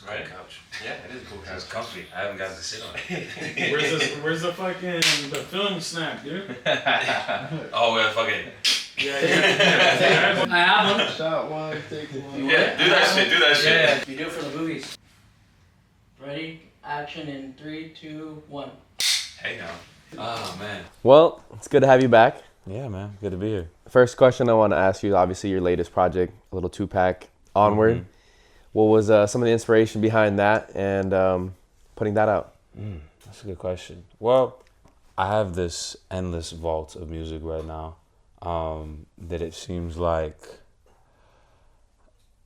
Right? Couch. Yeah, it is a cool couch. It's comfy. I haven't gotten to sit on it. Where's the fucking the film snap, dude? Oh, we're fucking. Yeah. I have one. Shot one, take one. Yeah, do that shit. Do that shit. Yeah. You do it for the movies. Ready? Action in 3, 2, 1. Hey now. Oh man. Well, it's good to have you back. Yeah, man. Good to be here. First question I want to ask you, obviously your latest project, a little 2-pack, Onward. Mm-hmm. What was some of the inspiration behind that and putting that out? That's a good question. Well, I have this endless vault of music right now that it seems like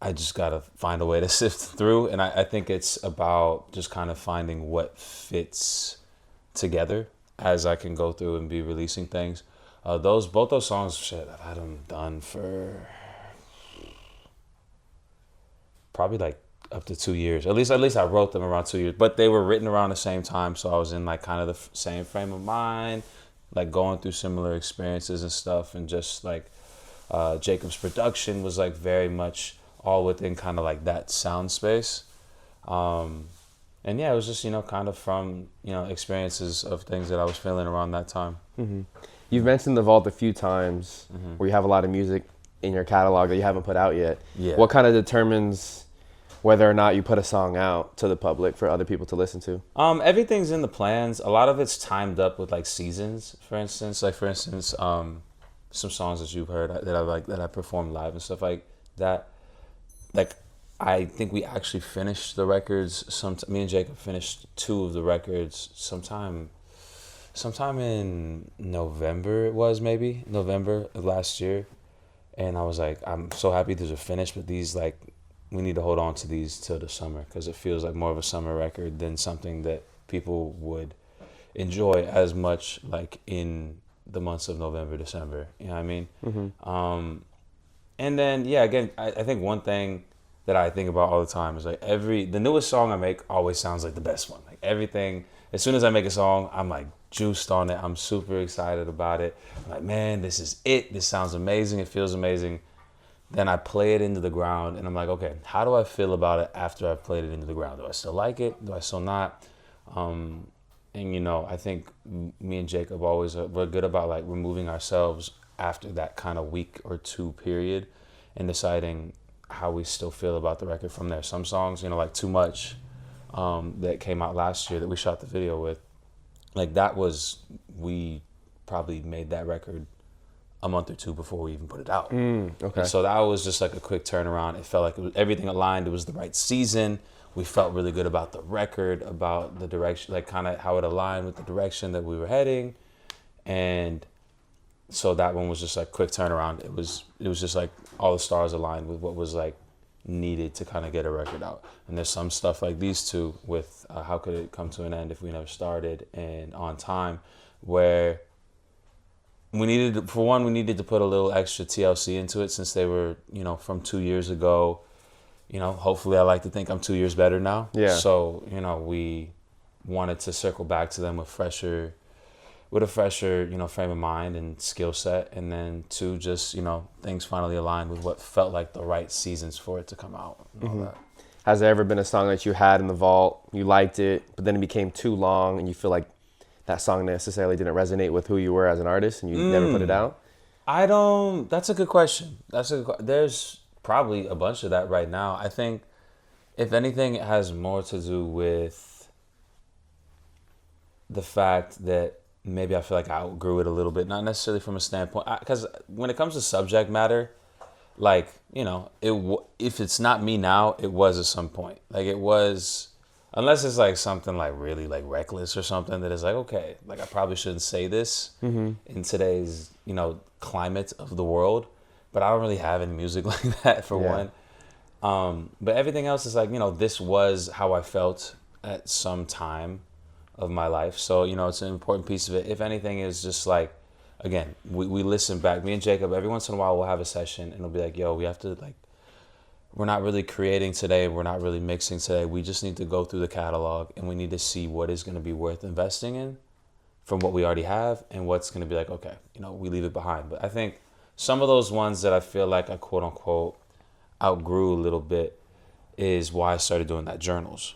I just gotta find a way to sift through, and I think it's about just kind of finding what fits together as I can go through and be releasing things. Both those songs, shit, I've had them done for probably like up to 2 years. At least I wrote them around 2 years, but they were written around the same time, so I was in like kind of the same frame of mind, like going through similar experiences and stuff, and just like Jacob's production was like very much all within kind of like that sound space. And yeah, it was just, kind of from, experiences of things that I was feeling around that time. Mm-hmm. You've mentioned the vault a few times where you have a lot of music in your catalog that you haven't put out yet. Yeah. What kind of determines whether or not you put a song out to the public for other people to listen to? Everything's in the plans. A lot of it's timed up with like seasons, for instance. Some songs that you've heard that I performed live and stuff like that. Like, I think we actually finished the records. Me and Jacob finished 2 of the records sometime in November. It was maybe November of last year, and I was like, I'm so happy these are finished. But these, like, we need to hold on to these till the summer because it feels like more of a summer record than something that people would enjoy as much like in the months of November, December. You know what I mean? Mm-hmm. And then, yeah, again, I think one thing that I think about all the time is like the newest song I make always sounds like the best one. Like everything, as soon as I make a song, I'm like juiced on it. I'm super excited about it. I'm like, man, this is it. This sounds amazing. It feels amazing. Then I play it into the ground and I'm like, okay, how do I feel about it after I've played it into the ground? Do I still like it? Do I still not? And I think me and Jacob we're good about like removing ourselves after that kind of week or 2 period and deciding how we still feel about the record from there. Some songs, like Too Much, that came out last year that we shot the video with, like we probably made that record a month or 2 before we even put it out. Okay. And so that was just like a quick turnaround. It felt like everything aligned. It was the right season. We felt really good about the record, about the direction, like kind of how it aligned with the direction that we were heading. And so that one was just like quick turnaround. It was just like all the stars aligned with what was like needed to kind of get a record out. And there's some stuff like these 2 with How Could It Come to an End If We Never Started and On Time, where we needed to put a little extra TLC into it since they were, from 2 years ago. Hopefully I like to think I'm 2 years better now. Yeah. So, we wanted to circle back to them with a fresher, frame of mind and skill set. And then 2, just, things finally aligned with what felt like the right seasons for it to come out and all that. Has there ever been a song that you had in the vault, you liked it, but then it became too long and you feel like that song necessarily didn't resonate with who you were as an artist and you never put it out? That's a good question. There's probably a bunch of that right now. I think, if anything, it has more to do with the fact that maybe I feel like I outgrew it a little bit, not necessarily from a standpoint, because when it comes to subject matter, like, if it's not me now, it was at some point. Like it was, unless it's like something like really like reckless or something that is like, okay, like I probably shouldn't say this in today's, climate of the world. But I don't really have any music like that for one. But everything else is like, this was how I felt at some time of my life. So, it's an important piece of it. If anything, is just like, again, we listen back. Me and Jacob, every once in a while, we'll have a session and it'll be like, yo, we have to like, we're not really creating today. We're not really mixing today. We just need to go through the catalog and we need to see what is going to be worth investing in from what we already have and what's going to be like, okay, we leave it behind. But I think some of those ones that I feel like I quote unquote outgrew a little bit is why I started doing that journals.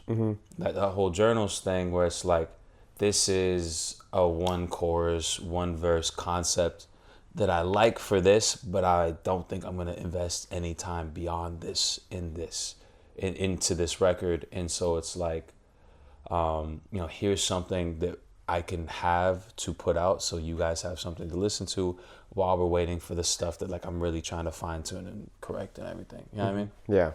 That whole journals thing where it's like, this is a one chorus, one verse concept that I like for this, but I don't think I'm gonna invest any time beyond this into this record. And so it's like, here's something that I can have to put out, so you guys have something to listen to while we're waiting for the stuff that like I'm really trying to fine tune and correct and everything. You know what I mean? Yeah.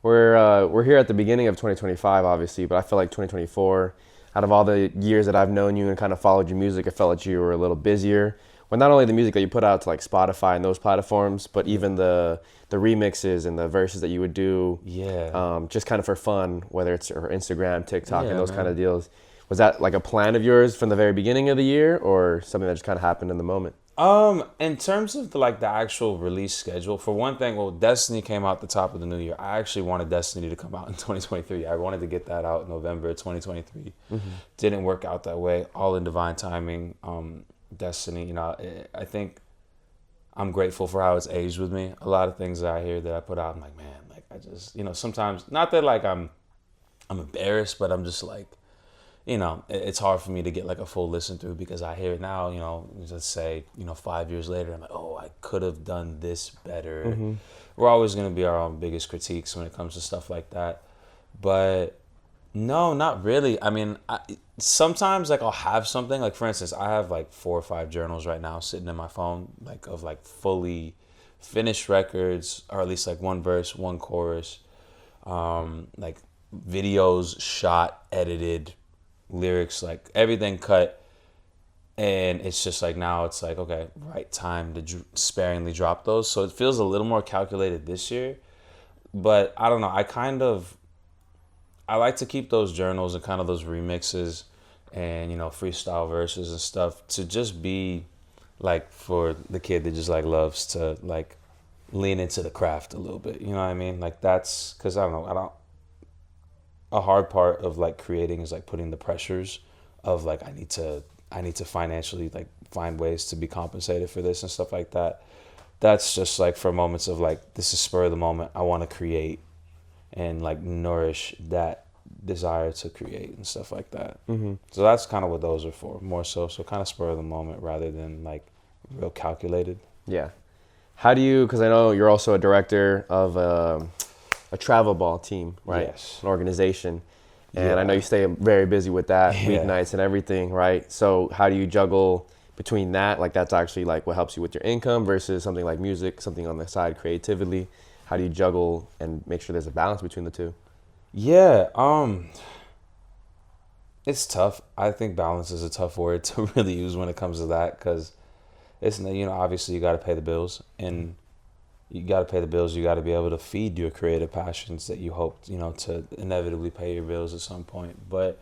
We're here at the beginning of 2025, obviously, but I feel like 2024, out of all the years that I've known you and kind of followed your music, I felt like you were a little busier with not only the music that you put out to like Spotify and those platforms, but even the remixes and the verses that you would do, just kind of for fun, whether it's or Instagram, TikTok, and those kind of deals. Was that like a plan of yours from the very beginning of the year, or something that just kind of happened in the moment? In terms of the actual release schedule, for one thing, well, Destiny came out the top of the new year. I actually wanted Destiny to come out in 2023. I wanted to get that out in November 2023. Didn't work out that way. All in divine timing. Destiny, I think I'm grateful for how it's aged with me. A lot of things that I hear that I put out, I'm like, man, like I just, sometimes, not that like I'm embarrassed, but I'm just like, it's hard for me to get like a full listen through because I hear it now, let's say, 5 years later, I'm like, oh, I could have done this better. We're always going to be our own biggest critiques when it comes to stuff like that. But no, not really. I mean, sometimes like I'll have something, like for instance, I have like 4 or 5 journals right now sitting in my phone, like of like fully finished records, or at least like one verse, one chorus, like videos shot, edited, lyrics, like everything cut. And it's just like, now it's like, okay, right time to sparingly drop those. So it feels a little more calculated this year. But I don't know, I like to keep those journals and kind of those remixes and, freestyle verses and stuff to just be like for the kid that just like loves to like lean into the craft a little bit. You know what I mean? Like that's because a hard part of like creating is like putting the pressures of like, I need to financially like find ways to be compensated for this and stuff like that. That's just like for moments of like, this is spur of the moment. I want to create and like nourish that desire to create and stuff like that. So that's kind of what those are for, more so kind of spur of the moment rather than like real calculated. Yeah. How do you, because I know you're also a director of a travel ball team, right? Yes. An organization. And I know you stay very busy with that, weeknights and everything, right? So how do you juggle between that? Like that's actually like what helps you with your income versus something like music, something on the side creatively. How do you juggle and make sure there's a balance between the two? Yeah, it's tough. I think balance is a tough word to really use when it comes to that, because it's, obviously you got to pay the bills, and you got to pay the bills. You got to be able to feed your creative passions that you hope, to inevitably pay your bills at some point. But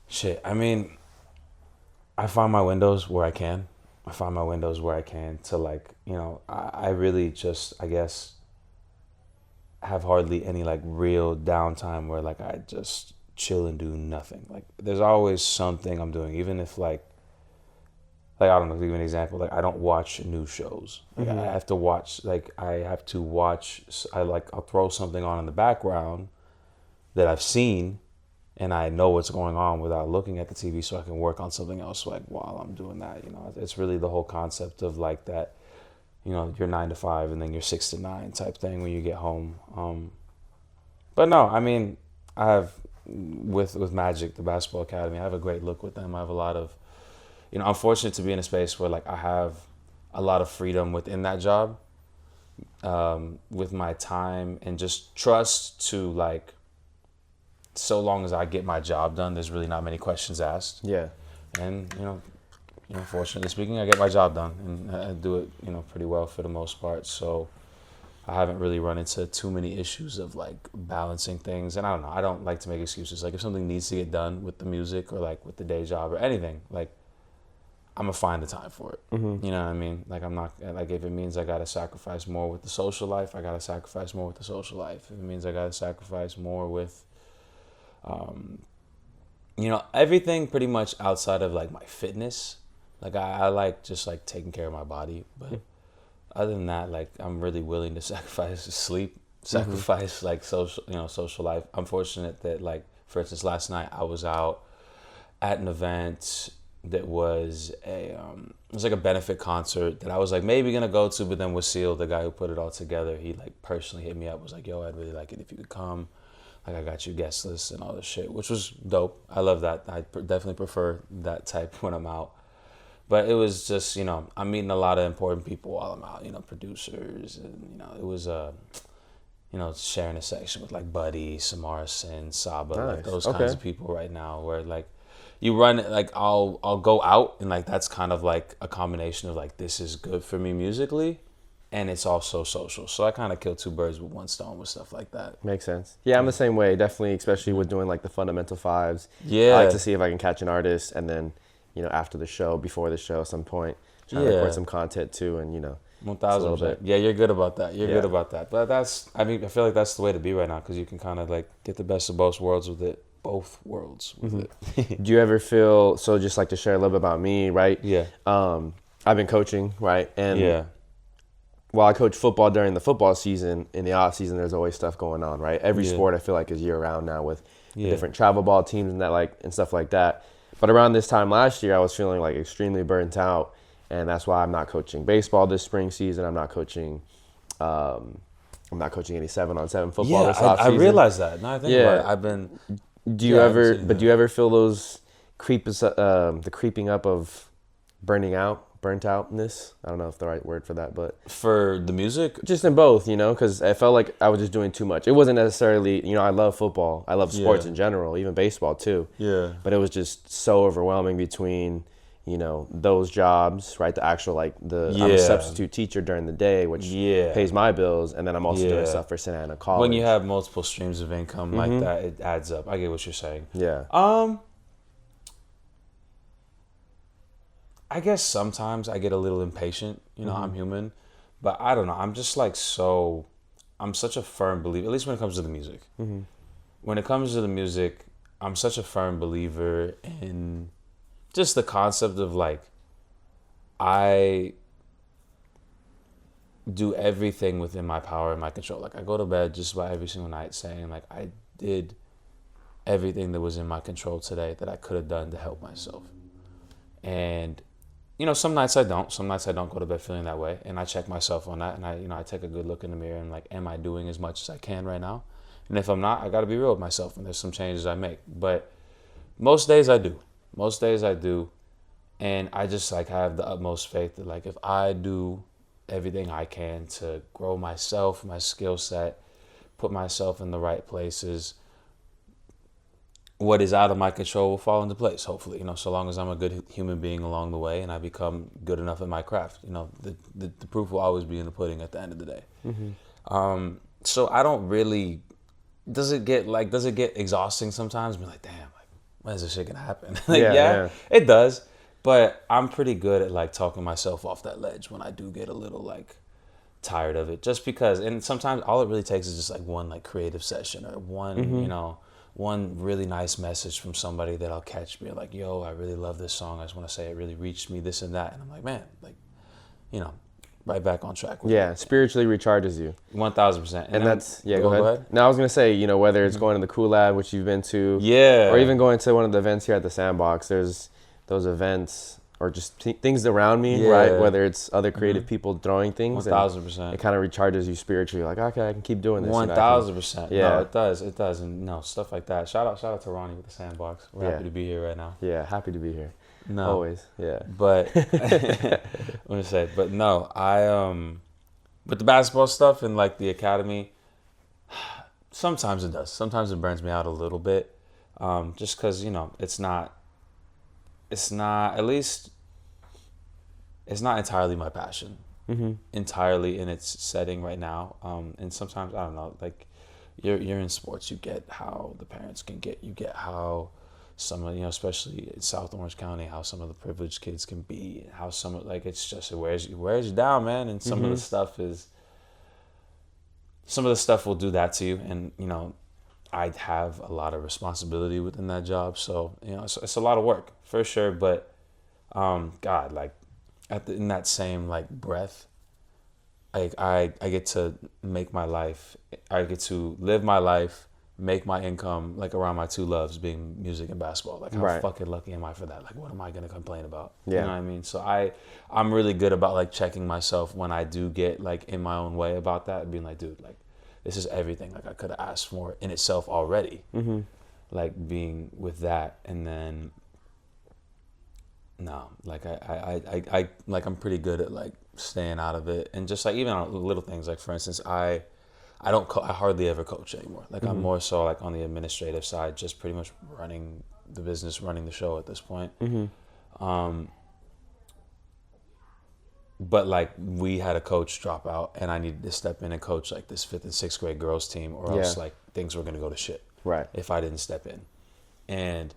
shit, I mean, I find my windows where I can. To like, I really just, I guess, have hardly any like real downtime where like I just chill and do nothing. Like there's always something I'm doing, even if like I don't know, to give you an example, like I don't watch news shows. Like I have to watch, I'll throw something on in the background that I've seen and I know what's going on without looking at the TV, so I can work on something else like while I'm doing that. It's really the whole concept of like that, you're 9 to 5 and then you're 6 to 9 type thing when you get home. But no, I mean, I have with Magic, the basketball academy, I have a great look with them. I have a lot of, I'm fortunate to be in a space where like I have a lot of freedom within that job, with my time and just trust to like, so long as I get my job done, there's really not many questions asked. Yeah. And, fortunately speaking, I get my job done and I do it, pretty well for the most part. So I haven't really run into too many issues of like balancing things. And I don't know, I don't like to make excuses. Like if something needs to get done with the music or like with the day job or anything, like I'm gonna find the time for it. You know what I mean? Like I'm not, like if it means I gotta sacrifice more with the social life, I gotta sacrifice more with the social life. If it means I gotta sacrifice more with, everything pretty much outside of like my fitness. Like I like just like taking care of my body, but other than that, like I'm really willing to sacrifice sleep sacrifice like social life. I'm fortunate that, like, for instance, last night I was out at an event that was it was like a benefit concert that I was like maybe gonna go to, but then Wasil, the guy who put it all together, he like personally hit me up, was like, yo, I'd really like it if you could come, like I got you guest lists and all this shit, which was dope. I love that. Definitely prefer that type when I'm out. But it was just, I'm meeting a lot of important people while I'm out, producers, and it was sharing a section with like Buddy, Samarson, Saba, like those kinds of people right now, where like you run, like I'll go out and like that's kind of like a combination of like this is good for me musically, and it's also social. So I kind of kill two birds with one stone with stuff like that. Makes sense. Yeah, I'm the same way. Definitely, especially with doing like the fundamental fives. Yeah, I like to see if I can catch an artist, and then after the show, before the show, at some point, try to record some content too, and 1000%. Yeah, you're good about that. You're good about that. But I feel like that's the way to be right now, because you can kind of like get the best of both worlds with it. Both worlds with it. Do you ever feel, so just like to share a little bit about me, right? Yeah. I've been coaching, right? And while I coach football during the football season, in the off season, there's always stuff going on, right? Every sport I feel like is year round now with the different travel ball teams and and stuff like that. But around this time last year, I was feeling like extremely burnt out, and that's why I'm not coaching baseball this spring season. I'm not coaching any 7-on-7 football this off season. I realized that. Now I think about it. I've been. Do you ever feel those the creeping up of burnt outness? I don't know if the right word for that, but for the music, just in both, because I felt like I was just doing too much. It wasn't necessarily, I love football, I love sports in general, even baseball too. Yeah. But it was just so overwhelming between, those jobs, right? The actual I'm a substitute teacher during the day, which pays my bills, and then I'm also doing stuff for Santa Ana College. When you have multiple streams of income like that, it adds up. I get what you're saying. Yeah. I guess sometimes I get a little impatient. I'm human, but I don't know. I'm just like I'm such a firm believer, at least when it comes to the music. When it comes to the music, I'm such a firm believer in just the concept of like, I do everything within my power and my control. Like I go to bed just about every single night saying like, I did everything that was in my control today that I could have done to help myself. And some nights I don't. Some nights I don't go to bed feeling that way, and I check myself on that, and I take a good look in the mirror and like, am I doing as much as I can right now? And if I'm not, I got to be real with myself, and there's some changes I make. But most days I do. Most days I do, and I just like have the utmost faith that like if I do everything I can to grow myself, my skill set, put myself in the right places, what is out of my control will fall into place, hopefully, so long as I'm a good human being along the way and I become good enough at my craft. The proof will always be in the pudding at the end of the day. So I don't really, does it get exhausting sometimes? Be like, damn, like, when is this shit gonna happen? It does. But I'm pretty good at like talking myself off that ledge when I do get a little like tired of it, just because, and sometimes all it really takes is just like one like creative session or one, one really nice message from somebody that I'll catch me like, yo, I really love this song. I just want to say it really reached me, this and that. And I'm like, man, like, right back on track. Spiritually recharges you. 1000%. And that's, go ahead. Now I was going to say, whether it's going to the Cool Lab, which you've been to, or even going to one of the events here at the Sandbox, there's those events or just things around me, right? Whether it's other creative people throwing things. 1000%. It kind of recharges you spiritually. Like, okay, I can keep doing this. 1000%. No, it does. It does. And stuff like that. Shout out to Ronnie with the Sandbox. We're happy to be here right now. Yeah, happy to be here. No. Always. Yeah. But with the basketball stuff and like the academy, sometimes it does. Sometimes it burns me out a little bit. Just because, it's not entirely my passion, entirely in its setting right now. And sometimes, I don't know, like you're in sports, you get how the parents can get, you get how some of, especially in South Orange County, how some of the privileged kids can be, how some of, like, it's just, it wears you down, man. And some of the stuff will do that to you. And, I have a lot of responsibility within that job. So, it's a lot of work for sure. But, God, like in that same like breath, I get to make my life. I get to live my life, make my income like around my two loves, being music and basketball. Like how Right. fucking lucky am I for that? Like what am I gonna complain about? Yeah. You know what I mean? So I'm really good about like checking myself when I do get like in my own way about that and being like, dude, like this is everything like I could have asked for in itself already. Mm-hmm. Like being with that, and then no, like I like I'm pretty good at like staying out of it, and just like even on little things, like for instance, I hardly ever coach anymore. Like I'm more so like on the administrative side, just pretty much running the business, running the show at this point. But like we had a coach drop out, and I needed to step in and coach like this 5th and 6th grade girls team, or else like things were gonna go to shit. Right. If I didn't step in, and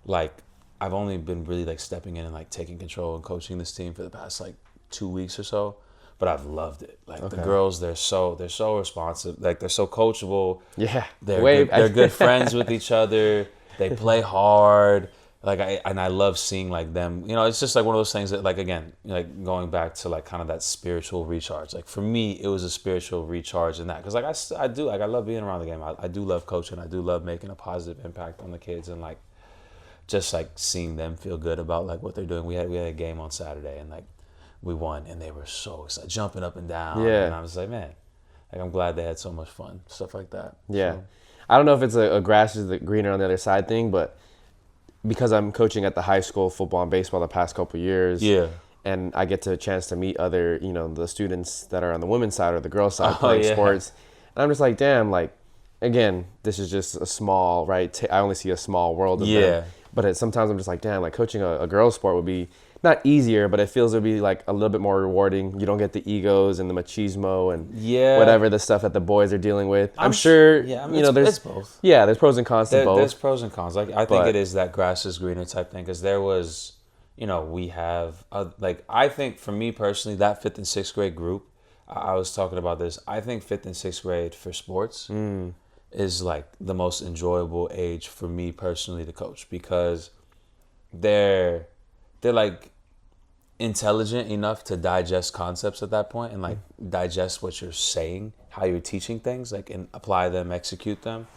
like I've only been really like stepping in and like taking control and coaching this team for the past like 2 weeks or so, but I've loved it. Like the girls, they're so responsive. Like they're so coachable. Yeah. They're good friends with each other. They play hard. Like I love seeing like them. You know, it's just like one of those things that like again, like going back to like kind of that spiritual recharge. Like for me, it was a spiritual recharge in that, because like I do like I love being around the game. I do love coaching. I do love making a positive impact on the kids, and like just like seeing them feel good about like what they're doing. We had a game on Saturday, and like we won, and they were so excited, jumping up and down. Yeah. And I was like, man, like I'm glad they had so much fun, stuff like that. Yeah. So, I don't know if it's a grass is the greener on the other side thing, but because I'm coaching at the high school football and baseball the past couple of years. yeah. And I get to a chance to meet other, the students that are on the women's side or the girls' side playing sports. And I'm just like, damn, like, again, this is just a small, right? I only see a small world of them. But sometimes I'm just like, damn, like coaching a girls' sport would be not easier, but it feels it would be like a little bit more rewarding. You don't get the egos and the machismo and whatever the stuff that the boys are dealing with. I'm sure, I mean, there's it's both. Yeah, there's pros and cons to both. There's pros and cons. Like I think it is that grass is greener type thing, because there was, we have like I think for me personally, that 5th and 6th grade group, I was talking about this. I think 5th and 6th grade for sports is like the most enjoyable age for me personally to coach, because they're like intelligent enough to digest concepts at that point and like digest what you're saying, how you're teaching things, like, and apply them, execute them.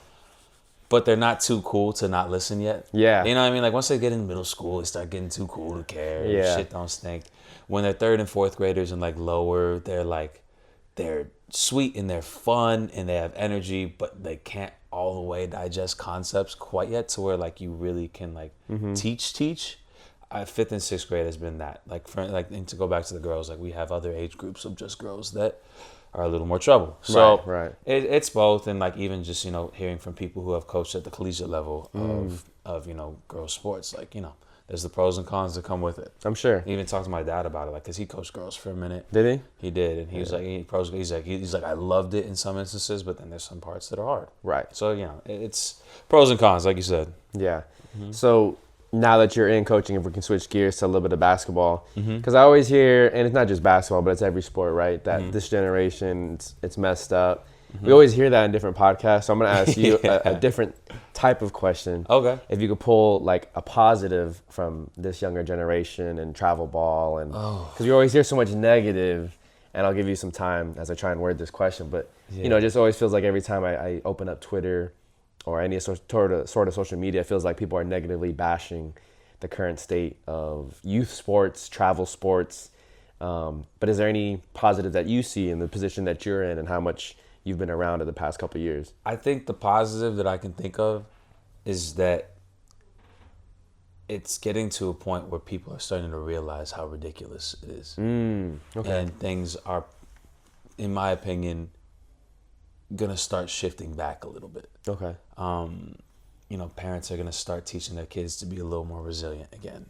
But they're not too cool to not listen yet. Yeah. You know what I mean? Like once they get in middle school, they start getting too cool to care. Yeah. Shit don't stink. When they're 3rd and 4th graders and like lower, they're sweet and they're fun and they have energy, but they can't all the way digest concepts quite yet to where like you really can like teach. 5th and 6th grade has been that. Like and to go back to the girls, like we have other age groups of just girls that are a little more trouble. So right. It's both, and like even just hearing from people who have coached at the collegiate level of girls sports, like there's the pros and cons that come with it. I'm sure. I even talked to my dad about it, like, cause he coached girls for a minute. Did he? He did, and he was like, he's like, I loved it in some instances, but then there's some parts that are hard. Right. So it's pros and cons, like you said. Yeah. So now that you're in coaching, if we can switch gears to a little bit of basketball, because I always hear, and it's not just basketball, but it's every sport, right? That this generation, it's messed up. We always hear that in different podcasts. So I'm going to ask you a different type of question. Okay. If you could pull like a positive from this younger generation and travel ball, and because we always hear so much negative, and I'll give you some time as I try and word this question, but it just always feels like every time I open up Twitter or any sort of social media, it feels like people are negatively bashing the current state of youth sports, travel sports. But is there any positive that you see in the position that you're in and how much you've been around in the past couple of years? I think the positive that I can think of is that it's getting to a point where people are starting to realize how ridiculous it is. Okay. And things are, in my opinion, gonna start shifting back a little bit. Okay. Parents are gonna start teaching their kids to be a little more resilient again.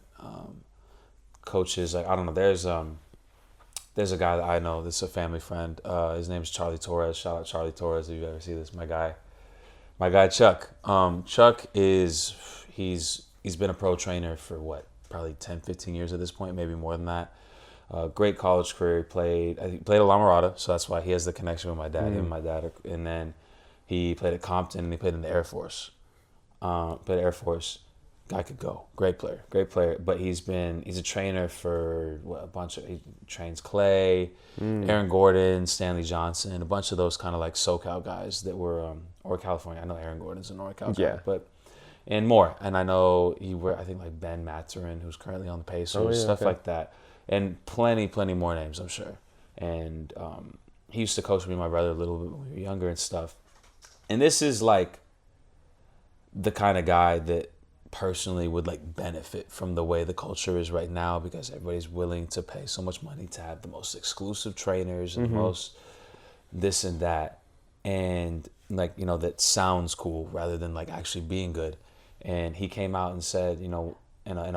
Coaches, like, I don't know, there's a guy that I know that's a family friend. His name is Charlie Torres. Shout out Charlie Torres if you ever see this. My guy Chuck. Chuck he's been a pro trainer for probably 10, 15 years at this point, maybe more than that. Great college career. He played at La Mirada, so that's why he has the connection with my dad. Him and my dad, and then he played at Compton and he played in the Air Force. guy could go. Great player. But he's a trainer for he trains Clay, Aaron Gordon, Stanley Johnson, a bunch of those kind of like SoCal guys that were or California. I know Aaron Gordon's a NorCal guy, but and more. And I know I think like Ben Mathurin, who's currently on the Pacers, stuff like that, and plenty more names, I'm sure. And he used to coach me and my brother a little bit when we were younger and stuff. And this is like the kind of guy that personally would like benefit from the way the culture is right now, because everybody's willing to pay so much money to have the most exclusive trainers and the most this and that, and like, that sounds cool rather than like actually being good. And he came out and said, in a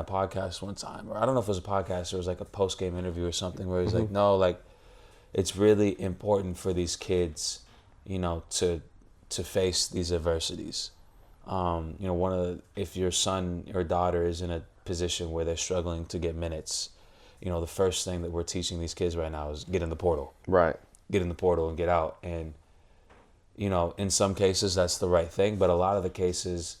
podcast one time, or I don't know if it was a podcast or it was like a post-game interview or something, where he's like, no, like it's really important for these kids, to face these adversities. If your son or daughter is in a position where they're struggling to get minutes, the first thing that we're teaching these kids right now is get in the portal. Right. Get in the portal and get out. And, in some cases that's the right thing, but a lot of the cases,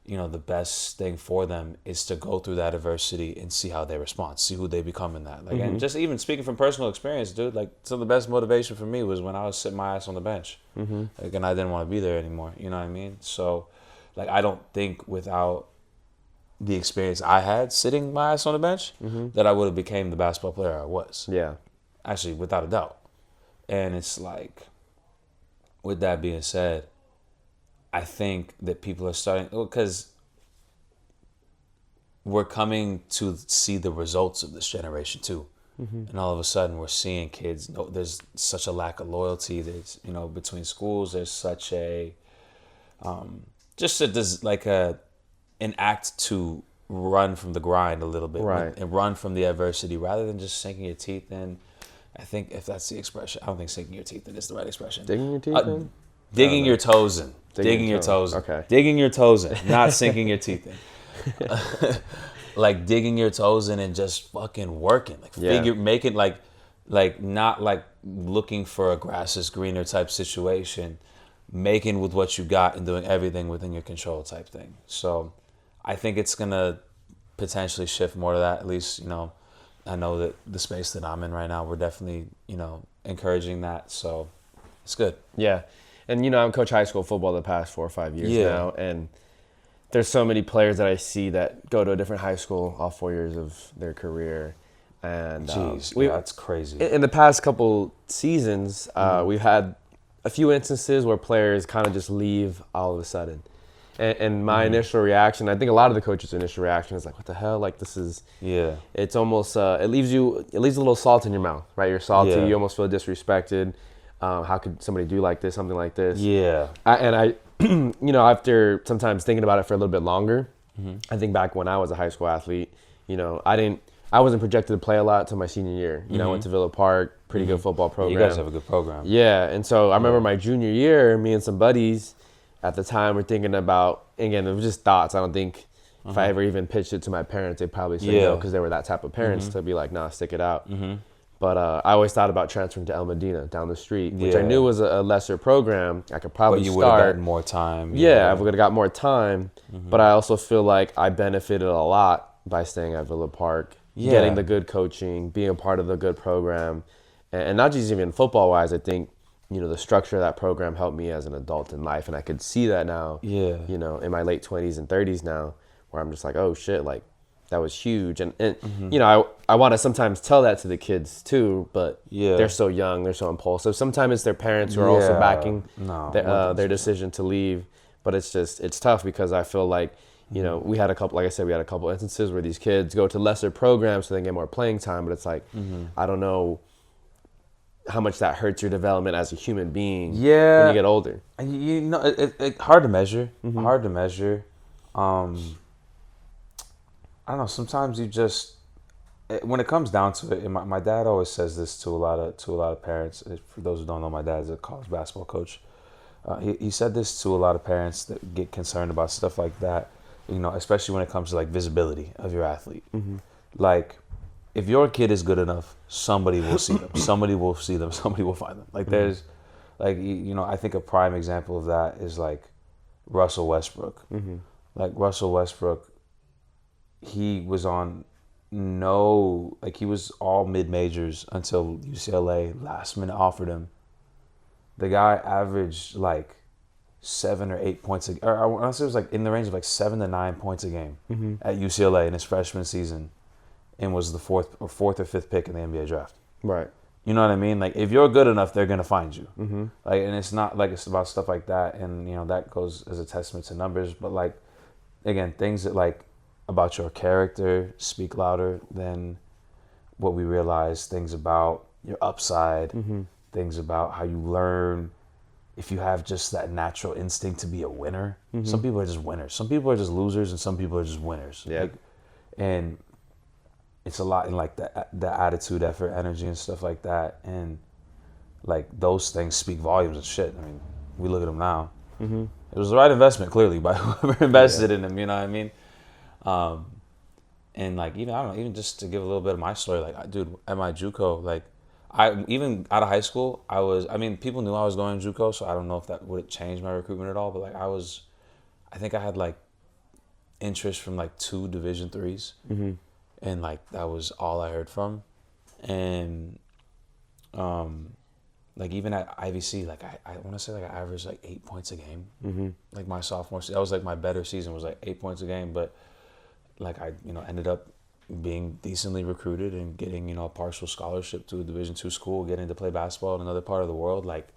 the best thing for them is to go through that adversity and see how they respond, see who they become in that. Like, and just even speaking from personal experience, dude, like some of the best motivation for me was when I was sitting my ass on the bench, like, and I didn't want to be there anymore. You know what I mean? So, like, I don't think without the experience I had sitting my ass on the bench that I would have became the basketball player I was. Yeah. Actually, without a doubt. And it's like, with that being said, I think that people are starting, because we're coming to see the results of this generation too. And all of a sudden we're seeing kids, there's such a lack of loyalty. There's, between schools, there's such an act to run from the grind a little bit, right, and run from the adversity rather than just sinking your teeth in. I think if that's the expression, I don't think sinking your teeth in is the right expression. Digging your teeth in? Digging your toes in. Digging your toes in. Okay. Digging your toes in, not sinking your teeth in. Like digging your toes in and just fucking working. Like making like not like looking for a grass is greener type situation. Making with what you got and doing everything within your control type thing. So I think it's going to potentially shift more to that. At least, I know that the space that I'm in right now, we're definitely, encouraging that. So it's good. Yeah. And, I've coached high school football the past 4 or 5 years now. And there's so many players that I see that go to a different high school all 4 years of their career. And that's crazy. In the past couple seasons, we've had a few instances where players kind of just leave all of a sudden. And my initial reaction, I think a lot of the coaches' initial reaction is like, what the hell? Like, this is... Yeah. It's almost... it leaves a little salt in your mouth, right? You're salty. Yeah. You almost feel disrespected. How could somebody do like this, something like this? Yeah. I after sometimes thinking about it for a little bit longer, I think back when I was a high school athlete, I wasn't projected to play a lot until my senior year. I went to Villa Park, pretty good football program. You guys have a good program. Yeah, and so I remember my junior year, me and some buddies at the time were thinking about, again, it was just thoughts. I don't think if I ever even pitched it to my parents, they'd probably say no, because they were that type of parents to be like, nah, stick it out. But I always thought about transferring to El Medina down the street, which I knew was a lesser program. I could probably But you would have gotten more time. Yeah, I would have got more time. But I also feel like I benefited a lot by staying at Villa Park, getting the good coaching, being a part of the good program. And not just even football-wise, I think, the structure of that program helped me as an adult in life. And I could see that now, in my late 20s and 30s now, where I'm just like, oh, shit, like, that was huge. And I want to sometimes tell that to the kids, too, but they're so young, they're so impulsive. Sometimes it's their parents who are also backing their decision to leave. But it's tough because I feel like, we had a couple instances where these kids go to lesser programs so they get more playing time, but it's like, I don't know how much that hurts your development as a human being when you get older. It's hard to measure. Hard to measure. I don't know. Sometimes you just, when it comes down to it, and my dad always says this to a lot of parents. For those who don't know, my dad's a college basketball coach. He said this to a lot of parents that get concerned about stuff like that. Especially when it comes to like visibility of your athlete. Like, if your kid is good enough, somebody will see them. Somebody will see them. Somebody will find them. Like there's, like, I think a prime example of that is like Russell Westbrook. Like Russell Westbrook, he was on no, like he was all mid majors until UCLA last minute offered him. The guy averaged like 7 or 8 points or I want to say it was like in the range of like 7 to 9 points a game at UCLA in his freshman season, and was the fourth or fifth pick in the NBA draft. Right. You know what I mean? Like if you're good enough, they're gonna find you. Like, and it's not like it's about stuff like that, and you know that goes as a testament to numbers. But like, again, things that like about your character speak louder than what we realize. Things about your upside, things about how you learn. If you have just that natural instinct to be a winner, some people are just winners. Some people are just losers, and some people are just winners. Yeah. Like, and it's a lot in like the attitude, effort, energy, and stuff like that. And like those things speak volumes and shit. I mean, we look at them now. It was the right investment, clearly, by whoever invested in them. You know what I mean? And like even I don't know, even just to give a little bit of my story, like dude, at my JUCO, like I even out of high school, I mean, people knew I was going to JUCO, so I don't know if that would change my recruitment at all. But like I think I had like interest from like 2 Division threes. And like that was all I heard from, and like even at IVC, like I want to say like I averaged like 8 points a game. Like my sophomore season, that was like my better season, was like 8 points a game. But like I ended up being decently recruited and getting a partial scholarship to a Division II school, getting to play basketball in another part of the world. Like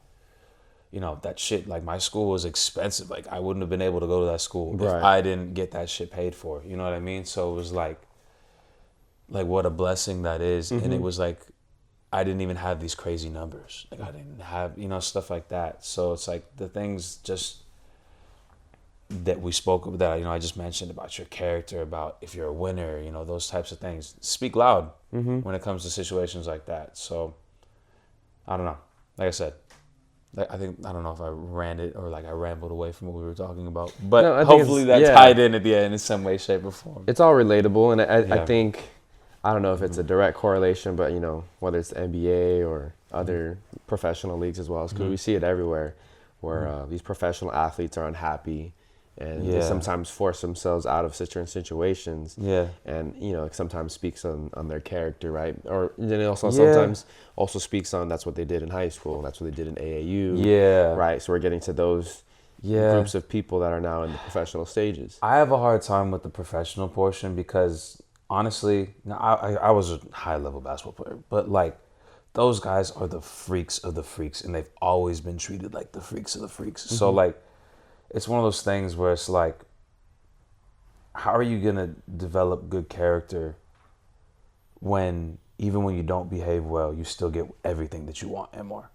that shit, like my school was expensive. Like I wouldn't have been able to go to that school if I didn't get that shit paid for. You know what I mean? So it was like what a blessing that is. And it was like I didn't even have these crazy numbers. Like I didn't have stuff like that. So it's like the things just that we spoke of, that I just mentioned about your character, about if you're a winner, those types of things speak loud when it comes to situations like that. So I don't know. Like I said, I don't know if I rambled away from what we were talking about, but no, hopefully that tied in at the end in some way, shape, or form. It's all relatable, and I think, I don't know if it's a direct correlation, but whether it's the NBA or other professional leagues as well, because we see it everywhere, where these professional athletes are unhappy, and they sometimes force themselves out of certain situations. Yeah. And it sometimes speaks on their character, right? Or then it also sometimes also speaks on that's what they did in high school, that's what they did in AAU. Yeah. Right. So we're getting to those groups of people that are now in the professional stages. I have a hard time with the professional portion because honestly, I was a high level basketball player, but like those guys are the freaks of the freaks, and they've always been treated like the freaks of the freaks. So like, it's one of those things where it's like, how are you gonna develop good character when even when you don't behave well, you still get everything that you want and more?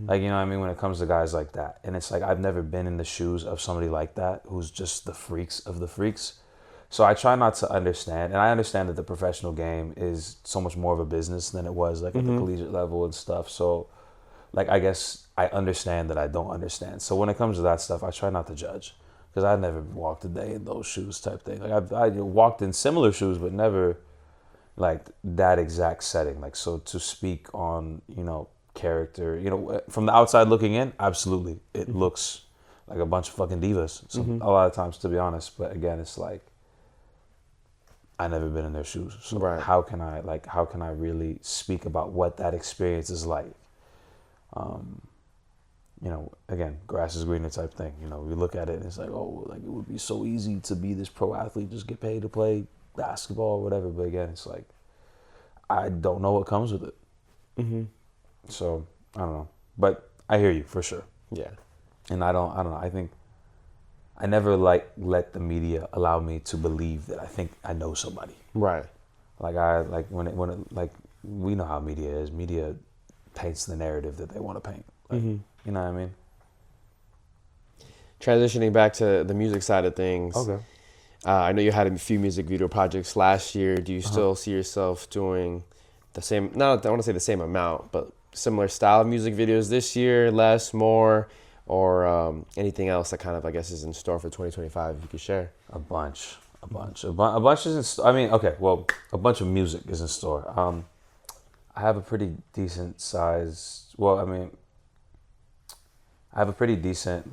Like, you know what I mean? When it comes to guys like that. And it's like, I've never been in the shoes of somebody like that who's just the freaks of the freaks. So I try not to understand, and I understand that the professional game is so much more of a business than it was like at the collegiate level and stuff. So like, I guess I understand that I don't understand. So when it comes to that stuff, I try not to judge, because I never walked a day in those shoes type thing. Like I walked in similar shoes, but never like that exact setting. Like, so to speak on, character, from the outside looking in, absolutely. It looks like a bunch of fucking divas a lot of times, to be honest. But again, it's like, I never been in their shoes. So how can I really speak about what that experience is like? Again, grass is greener type thing. We look at it and it's like, oh, like it would be so easy to be this pro athlete, just get paid to play basketball or whatever. But again, it's like, I don't know what comes with it. So I don't know, but I hear you for sure. Yeah. And I don't know. I think I never let the media allow me to believe that I think I know somebody. Right. Like when it we know how media is. Media paints the narrative that they want to paint. Like, you know what I mean? Transitioning back to the music side of things. Okay. I know you had a few music video projects last year. Do you still see yourself doing the same? Not I want to say the same amount, but similar style of music videos this year, less, more, or anything else that kind of, I guess, is in store for 2025? If you could share. A bunch is in. A bunch of music is in store. I have a pretty decent size. Well, I mean, I have a pretty decent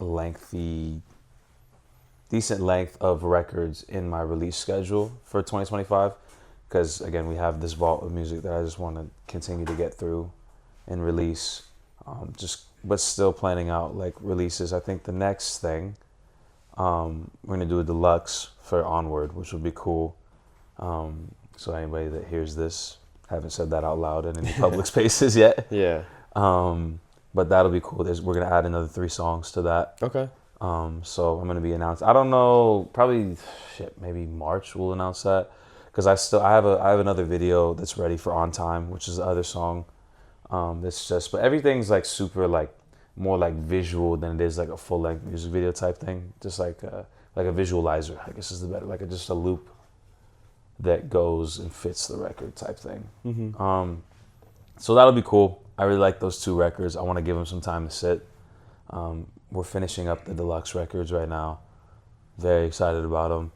lengthy decent length of records in my release schedule for 2025, because again we have this vault of music that I just want to continue to get through and release. But still planning out like releases. I think the next thing, we're gonna do a deluxe for Onward, which would be cool. So anybody that hears this, haven't said that out loud in any public spaces yet. Yeah. But that'll be cool. We're gonna add another 3 songs to that. Okay. So I'm gonna be announced. I don't know. Probably maybe March we'll announce that, because I have another video that's ready for On Time, which is the other song. But everything's like super like more like visual than it is like a full length music video type thing. Just like a visualizer, I guess is the better, like just a loop that goes and fits the record type thing. Mm-hmm. So that'll be cool. I really like those 2 records. I want to give them some time to sit. We're finishing up the deluxe records right now. Very excited about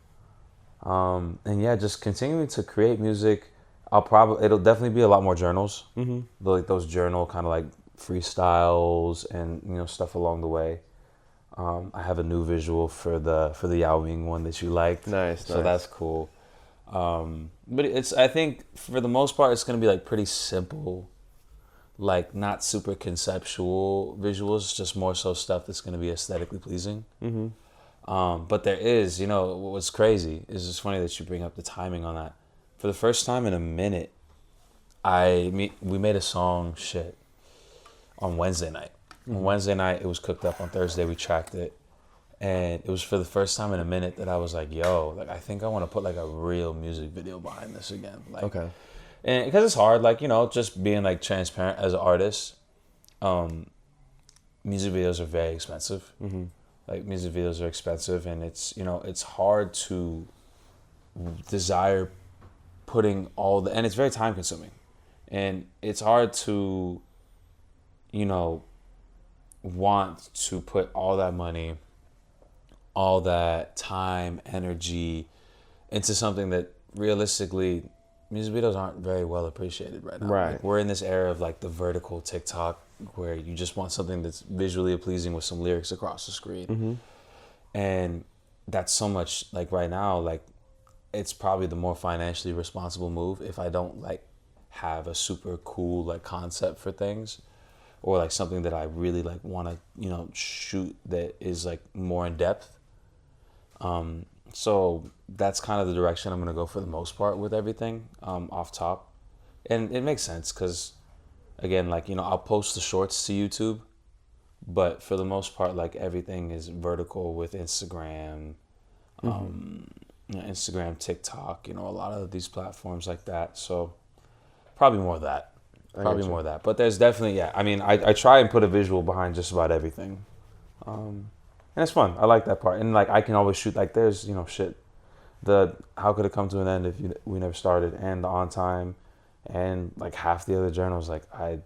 them. And yeah, just continuing to create music. It'll definitely be a lot more journals. Mm-hmm. Like those journal kind of like freestyles and stuff along the way. I have a new visual for the Yao Ming one that you liked. Nice. So that's cool. But I think for the most part it's gonna be like pretty simple, like not super conceptual visuals, just more so stuff that's gonna be aesthetically pleasing. Mm-hmm. But there is, what's crazy is it's funny that you bring up the timing on that. For the first time in a minute, we made a song on Wednesday night. Mm-hmm. On Wednesday night, it was cooked up. On Thursday, we tracked it. And it was for the first time in a minute that I was like, yo, like I think I want to put like a real music video behind this again. Like, Okay. And because it's hard, like, just being like transparent as an artist, music videos are very expensive. Mm-hmm. Like music videos are expensive, and it's hard to desire putting and it's very time consuming, and it's hard to want to put all that money, all that time, energy into something that realistically music videos aren't very well appreciated right now. Right. Like, we're in this era of like the vertical TikTok where you just want something that's visually pleasing with some lyrics across the screen. Mm-hmm. And that's so much like right now, like it's probably the more financially responsible move if I don't like have a super cool like concept for things, or like something that I really like want to shoot that is like more in depth. So that's kind of the direction I'm gonna go for the most part with everything off top, and it makes sense because again, like I'll post the shorts to YouTube, but for the most part, like everything is vertical with Instagram, Instagram, TikTok, a lot of these platforms like that. So probably more of that. More of that. But there's definitely, I mean, I try and put a visual behind just about everything. And it's fun. I like that part. And like I can always shoot, like there's, the How Could It Come to an End If We Never Started, and the On Time, and like half the other journals, like I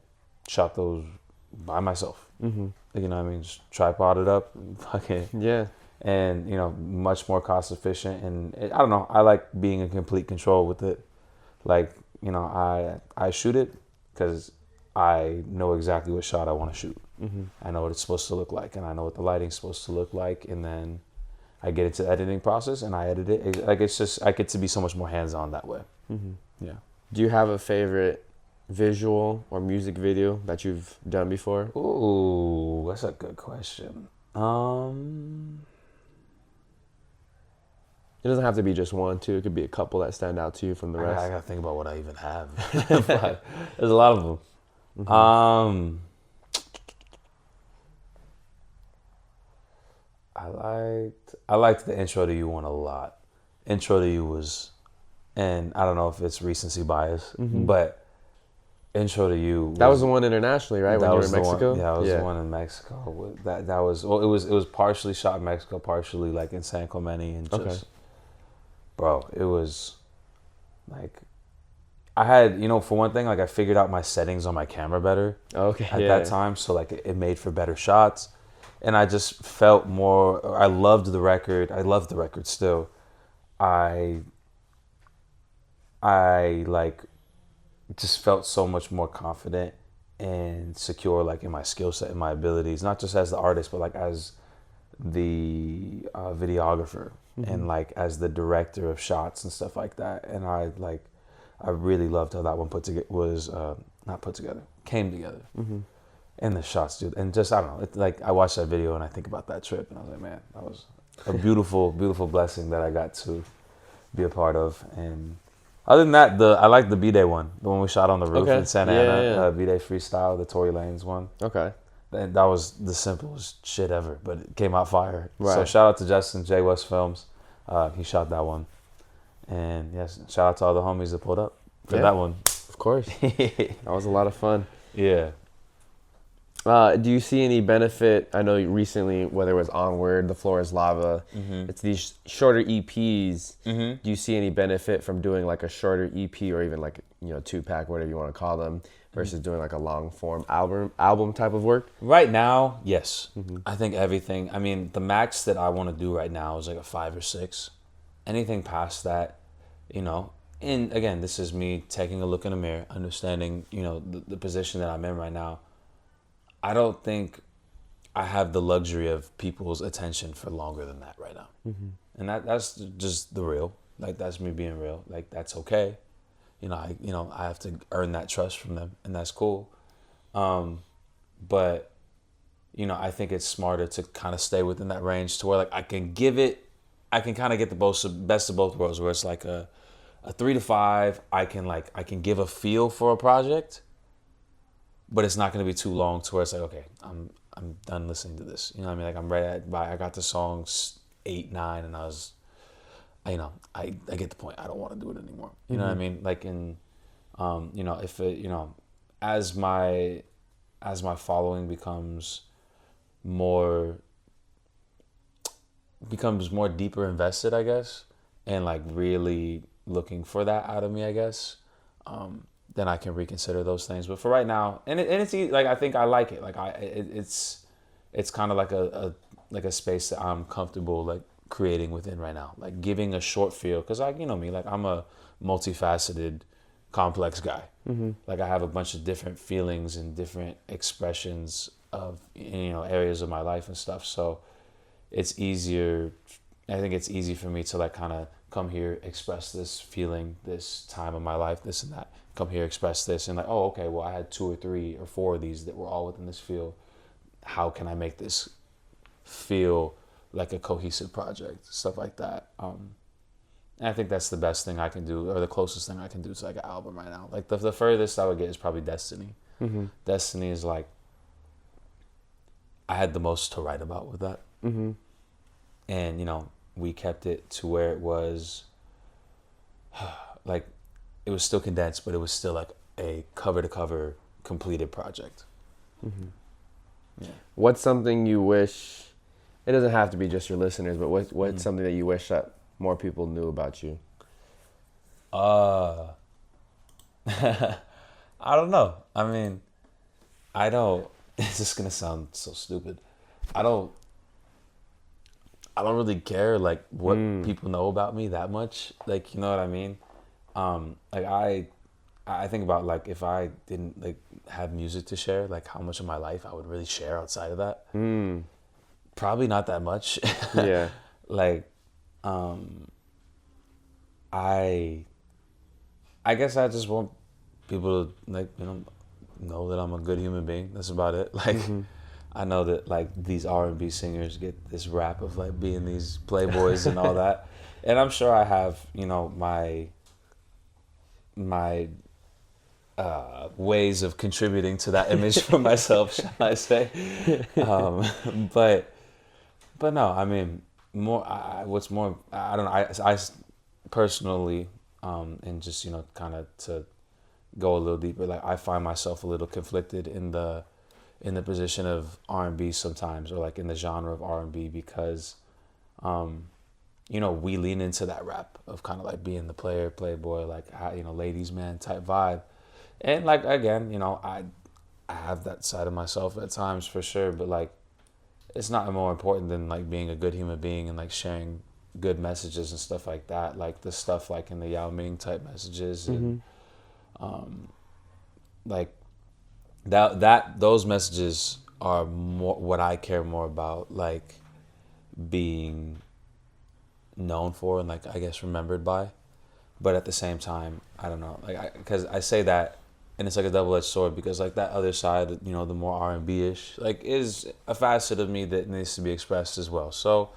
shot those by myself. Mm-hmm. Like, you know what I mean? Just tripoded up and fucking. Yeah. And, much more cost efficient. And I don't know, I like being in complete control with it. Like, I shoot it because I know exactly what shot I want to shoot. Mm-hmm. I know what it's supposed to look like, and I know what the lighting's supposed to look like, and then I get into the editing process and I edit it. Like it's just, I get to be so much more hands-on that way. Mm-hmm. Yeah. Do you have a favorite visual or music video that you've done before? Ooh, that's a good question. It doesn't have to be just one, two. It could be a couple that stand out to you from the rest. I gotta think about what I even have. But there's a lot of them. Mm-hmm. I liked the Intro to You one a lot. Intro to You was, and I don't know if it's recency bias, but Intro to You. That was the one internationally, right? When you were in Mexico. Yeah, it was the one in Mexico. That was. Well, it was partially shot in Mexico, partially like in San Clemente, and just, bro, it was like, I had, for one thing, like I figured out my settings on my camera better. Okay. At that time, so like it made for better shots, and I just felt more. I loved the record. I love the record still. I like just felt so much more confident and secure, like in my skill set and my abilities, not just as the artist, but like as the videographer and like as the director of shots and stuff like that. And I really loved how that one came together. And the shots, dude, and just I don't know, like I watched that video and I think about that trip and I was like, man, that was a beautiful, beautiful blessing that I got to be a part of. And other than that, I like the B-Day one, the one we shot on the roof in Santa Ana, B-Day freestyle, the Tory Lanez one. Okay. That was the simplest shit ever, but it came out fire. Right. So shout out to Justin, J West Films. He shot that one. And yes, shout out to all the homies that pulled up for that one. Of course. That was a lot of fun. Yeah. Do you see any benefit? I know recently, whether it was Onward, The Floor is Lava, it's these shorter EPs. Do you see any benefit from doing like a shorter EP or even like, 2-pack, whatever you want to call them, versus doing like a long form album type of work? Right now, yes. I think everything. I mean, the max that I want to do right now is like a 5 or 6. Anything past that, and again, this is me taking a look in the mirror, understanding, the position that I'm in right now. I don't think I have the luxury of people's attention for longer than that right now. And that's just the real. Like, that's me being real. Like, that's okay. I have to earn that trust from them, and that's cool. But, I think it's smarter to kind of stay within that range to where, like, I can kind of get the best of both worlds, where it's like a 3 to 5. I can give a feel for a project, but it's not going to be too long to where it's like, okay, I'm done listening to this. You know what I mean? Like, I'm ready. I got the songs 8, 9, and I was, I get the point. I don't want to do it anymore. You know what I mean? Like, if it, as my following becomes more deeper invested, I guess, and like really looking for that out of me, I guess, then I can reconsider those things. But for right now, and it's like, I think I like it. Like it's kind of like a space that I'm comfortable like creating within right now. Like giving a short feel, because me, like I'm a multifaceted, complex guy. Like I have a bunch of different feelings and different expressions of areas of my life and stuff. So it's easier. I think it's easy for me to like kind of come here, express this feeling, this time of my life, this and that. Come here, express this, and like, oh, okay, well, I had 2 or 3 or 4 of these that were all within this field. How can I make this feel like a cohesive project? Stuff like that. And I think that's the best thing I can do, or the closest thing I can do to like an album right now. Like the furthest I would get is probably Destiny. Destiny is like, I had the most to write about with that. And, we kept it to where it was like, it was still condensed, but it was still like a cover-to-cover completed project. Yeah. What's something you wish, it doesn't have to be just your listeners, but what's something that you wish that more people knew about you? I don't know. I mean, it's just going to sound so stupid. I don't really care like what people know about me that much. Like, you know what I mean? Like I think about like if I didn't like have music to share, like how much of my life I would really share outside of that. Probably not that much. Yeah. Like, I guess I just want people to like know that I'm a good human being. That's about it. Like. I know that like these R&B singers get this rap of like being these playboys and all that, and I'm sure I have my ways of contributing to that image for myself, shall I say? But no, I mean what's more I don't know. I personally and just kind of to go a little deeper, like I find myself a little conflicted in the position of R&B sometimes, or like in the genre of R&B, because we lean into that rap of kind of like being the playboy, like ladies man type vibe, and like again I have that side of myself at times for sure, but like it's not more important than like being a good human being and like sharing good messages and stuff like that, like the stuff like in the Yao Ming type messages and like that those messages are more what I care more about, like being known for and like I guess remembered by. But at the same time, I don't know, like because I say that, and it's like a double-edged sword because like that other side, you know, the more R&B-ish, like is a facet of me that needs to be expressed as well. So,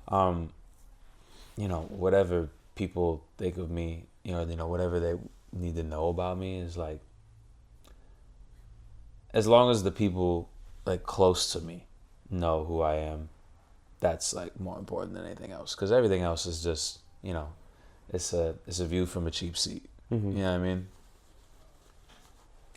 you know, whatever people think of me, you know, whatever they need to know about me is like, as long as the people like close to me know who I am, that's like more important than anything else. Because everything else is just, you know, it's a view from a cheap seat. Mm-hmm. You know what I mean?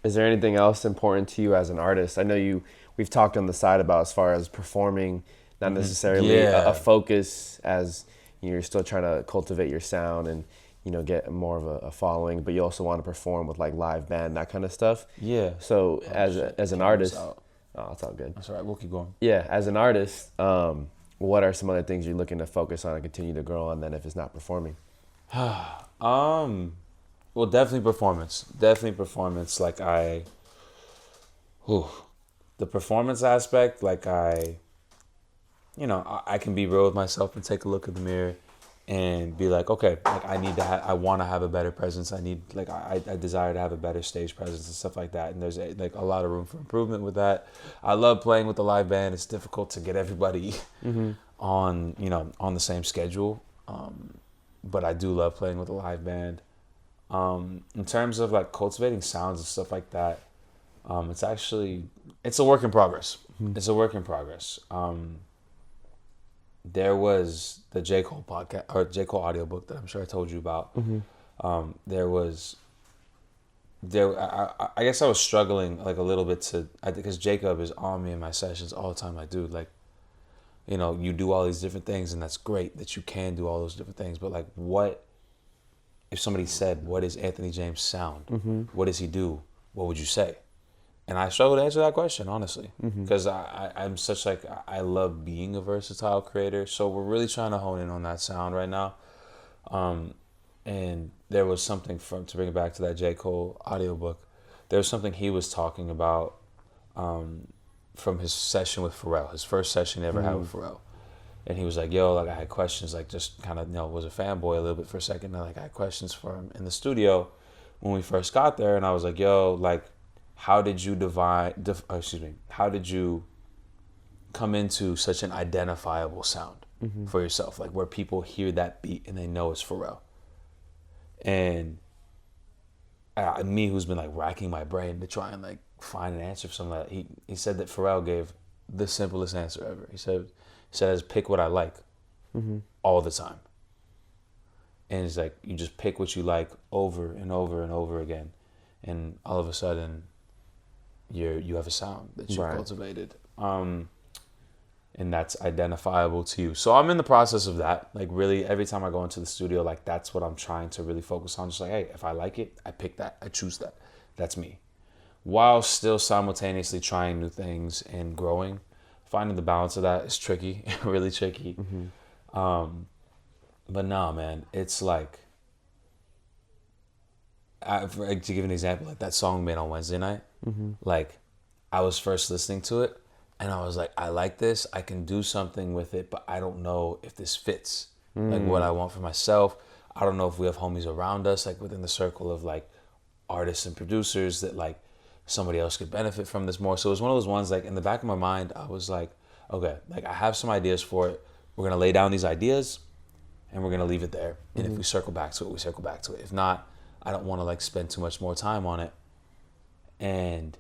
Is there anything else important to you as an artist? I know we've talked on the side about as far as performing, not necessarily a focus as you're still trying to cultivate your sound and, you know, get more of a following, but you also want to perform with like live band, that kind of stuff. Yeah. So as an artist, it's all good. That's all right. We'll keep going. Yeah. As an artist, what are some other things you're looking to focus on and continue to grow on then if it's not performing? Well, definitely performance. Definitely performance. Like the performance aspect, like you know, I can be real with myself and take a look in the mirror and be like, okay, like I want to have a better presence. I desire to have a better stage presence and stuff like that. And there's like a lot of room for improvement with that. I love playing with the live band. It's difficult to get everybody on the same schedule. But I do love playing with a live band. In terms of like cultivating sounds and stuff like that, it's a work in progress. It's a work in progress. There was the J. Cole podcast or J. Cole audiobook that I'm sure I told you about. I guess I was struggling like a little bit because Jacob is on me in my sessions all the time. Like, dude, like, you know, you do all these different things and that's great that you can do all those different things. But like, what if somebody said, what is Anthony James' sound? What does he do? What would you say? And I struggle to answer that question, honestly, because I'm such like, I love being a versatile creator. So we're really trying to hone in on that sound right now. And there was something to bring it back to that J. Cole audiobook. There was something he was talking about from his session with Pharrell, his first session he ever had with Pharrell. And he was like, yo, like I had questions, like just kind of, you know, was a fanboy a little bit for a second. And like I had questions for him in the studio when we first got there. And I was like, yo, like, how did you how did you come into such an identifiable sound for yourself? Like where people hear that beat and they know it's Pharrell. And me, who's been like racking my brain to try and like find an answer for something like that, he said that Pharrell gave the simplest answer ever. He said I just pick what I like all the time. And it's like, you just pick what you like over and over and over again. And all of a sudden, you have a sound that you've cultivated. And that's identifiable to you. So I'm in the process of that. Like really, every time I go into the studio, like that's what I'm trying to really focus on. Just like, hey, if I like it, I pick that. I choose that. That's me. While still simultaneously trying new things and growing. Finding the balance of that is tricky, really tricky. But nah, man, it's like, to give an example, like that song made on Wednesday night, like I was first listening to it and I was like, I like this, I can do something with it, but I don't know if this fits like what I want for myself. I don't know if we have homies around us, like within the circle of like artists and producers that like somebody else could benefit from this more. So it was one of those ones like in the back of my mind, I was like, okay, like I have some ideas for it. We're going to lay down these ideas and we're going to leave it there. And if we circle back to it, we circle back to it. If not, I don't want to like spend too much more time on it. And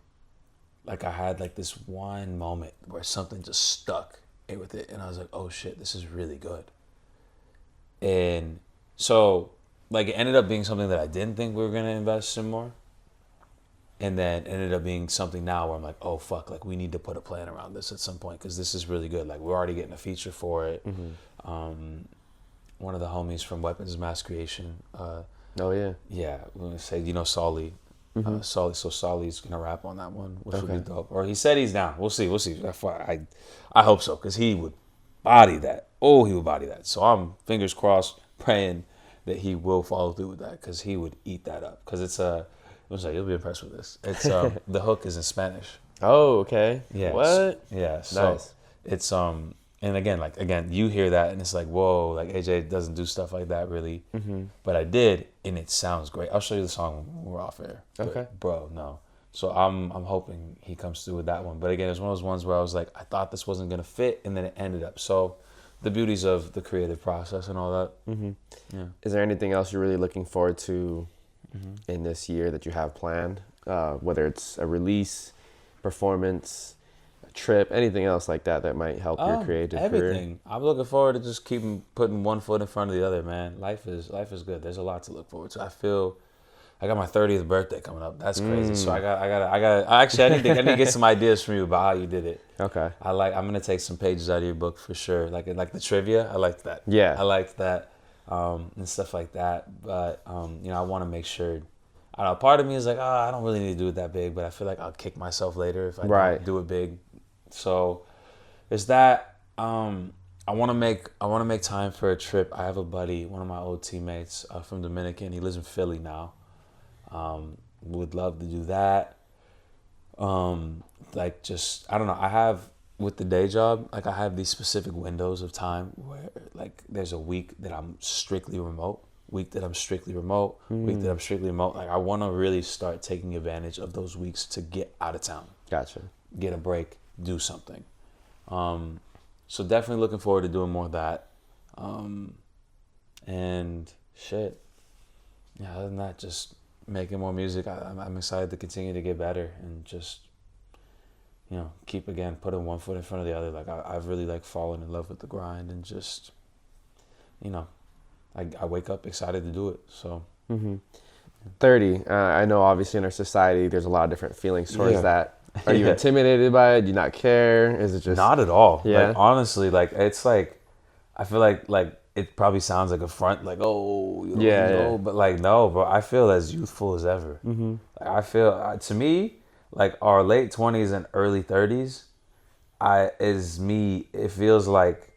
like I had like this one moment where something just stuck with it. And I was like, oh shit, this is really good. And so like it ended up being something that I didn't think we were going to invest in more. And then it ended up being something now where I'm like, oh fuck, like we need to put a plan around this at some point because this is really good. Like we're already getting a feature for it. One of the homies from Weapons of Mass Creation. Yeah, we're gonna say, you know, Solly. Solly's gonna rap on that one, which would be dope. Or he said he's down. We'll see. I hope so, because he would body that. Oh, he would body that. So I'm fingers crossed, praying that he will follow through with that, because he would eat that up. Because it's you'll be impressed with this. It's the hook is in Spanish. Oh, okay. Yeah. What? Yeah. So nice. it's and again, you hear that and it's like, whoa, like AJ doesn't do stuff like that really. But I did, and it sounds great. I'll show you the song when we're off air. Okay. But, bro, no. So I'm hoping he comes through with that one. But again, it's one of those ones where I was like, I thought this wasn't gonna fit, and then it ended up. So the beauties of the creative process and all that. Yeah. Is there anything else you're really looking forward to in this year that you have planned? Whether it's a release, performance, a trip, anything else like that might help your creative career? Everything. I'm looking forward to just keeping putting one foot in front of the other, man. Life is good. There's a lot to look forward to. I feel I got my 30th birthday coming up. That's crazy. So I got. Actually, I need to get some ideas from you about how you did it. Okay. I'm gonna take some pages out of your book for sure. Like the trivia. I liked that. Yeah. I liked that, and stuff like that. But I want to make sure. I don't know. Part of me is like, I don't really need to do it that big, but I feel like I'll kick myself later if I don't do it big. So, it's that. I want to make time for a trip. I have a buddy, one of my old teammates from Dominican. He lives in Philly now. Would love to do that. I don't know. I have with the day job, like I have these specific windows of time where like there's a week that I'm strictly remote, week that I'm strictly remote. Like I want to really start taking advantage of those weeks to get out of town. Gotcha. Get a break, do something. So definitely looking forward to doing more of that. And shit. Yeah, other than that, just making more music. I'm excited to continue to get better and just, keep again putting one foot in front of the other. Like I've really like fallen in love with the grind and just, I wake up excited to do it. So 30. I know obviously in our society there's a lot of different feelings towards that. Are you intimidated by it? Do you not care? Is it just not at all? Yeah. Like, honestly, like it's like I feel like it probably sounds like a front, like but like no, bro. I feel as youthful as ever. Like, I feel to me like our late 20s and early 30s, it feels like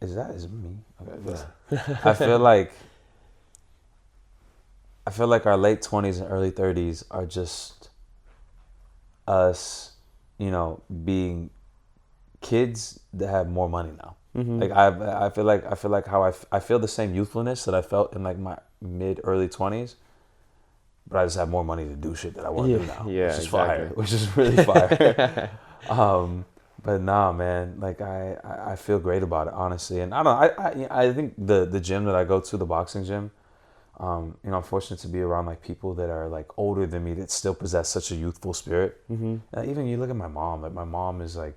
is it me? Okay, I feel like our late 20s and early 30s are just us, being kids that have more money now. Like I feel like how I feel the same youthfulness that I felt in like my mid early 20s, but I just have more money to do shit that I want to do now. Yeah, which is fire, which is really fire. But nah, man, like I feel great about it, honestly. And I think the gym that I go to, the boxing gym, I'm fortunate to be around like people that are like older than me that still possess such a youthful spirit. Even you look at my mom. Like my mom is like,